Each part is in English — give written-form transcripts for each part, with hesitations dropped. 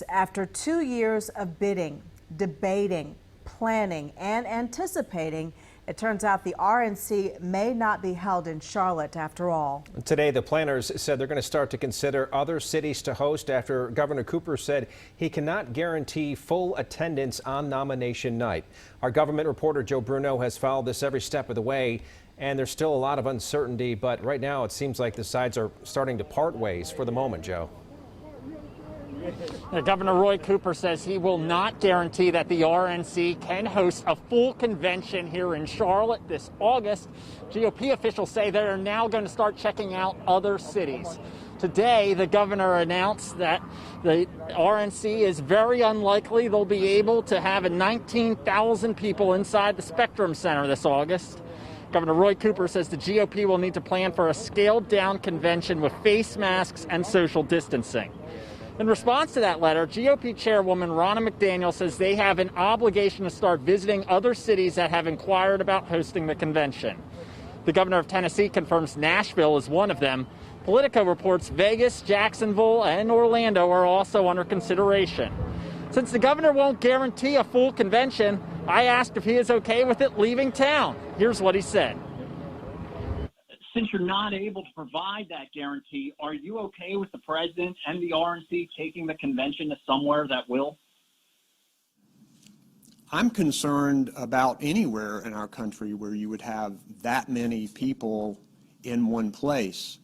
this. After 2 years of bidding, debating, planning, and anticipating, it turns out the RNC may not be held in Charlotte after all. Today, the planners said they're going to start to consider other cities to host after Governor Cooper said he cannot guarantee full attendance on nomination night. Our government reporter Joe Bruno has followed this every step of the way, and there's still a lot of uncertainty, but right now it seems like the sides are starting to part ways for the moment, Joe. Governor Roy Cooper says he will not guarantee that the RNC can host a full convention here in Charlotte this August. GOP officials say they are now going to start checking out other cities. Today, the governor announced that the RNC is very unlikely they'll be able to have 19,000 people inside the Spectrum Center this August. Governor Roy Cooper says the GOP will need to plan for a scaled-down convention with face masks and social distancing. In response to that letter, GOP chairwoman Ronna McDaniel says they have an obligation to start visiting other cities that have inquired about hosting the convention. The governor of Tennessee confirms Nashville is one of them. Politico reports Vegas, Jacksonville, and Orlando are also under consideration. Since the governor won't guarantee a full convention, I asked if he is okay with it leaving town. Here's what he said. Since you're not able to provide that guarantee, are you okay with the president and the RNC taking the convention to somewhere that will? I'm concerned about anywhere in our country where you would have that many people in one place.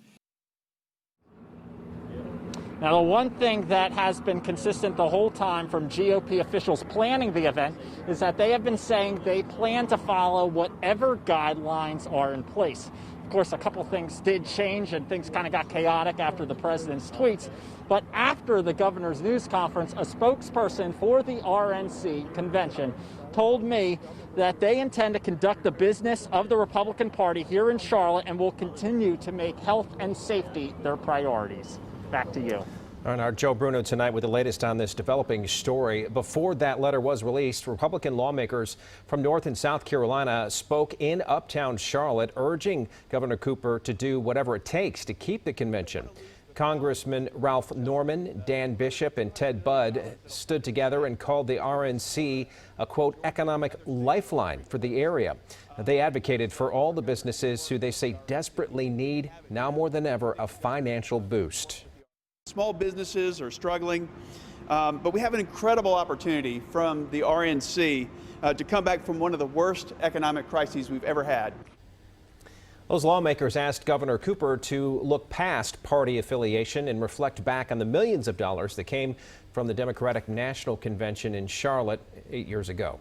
Now, the one thing that has been consistent the whole time from GOP officials planning the event is that they have been saying they plan to follow whatever guidelines are in place. Of course, a couple things did change and things kind of got chaotic after the president's tweets. But after the governor's news conference, a spokesperson for the RNC convention told me that they intend to conduct the business of the Republican Party here in Charlotte and will continue to make health and safety their priorities. Back to you. And our Joe Bruno tonight with the latest on this developing story. Before that letter was released, Republican lawmakers from North and South Carolina spoke in uptown Charlotte, urging Governor Cooper to do whatever it takes to keep the convention. Congressman Ralph Norman, Dan Bishop, and Ted Budd stood together and called the RNC a, quote, economic lifeline for the area. They advocated for all the businesses who they say desperately need, now more than ever, a financial boost. Small businesses are struggling, but we have an incredible opportunity from the RNC to come back from one of the worst economic crises we've ever had. Those lawmakers asked Governor Cooper to look past party affiliation and reflect back on the millions of dollars that came from the Democratic National Convention in Charlotte 8 years ago.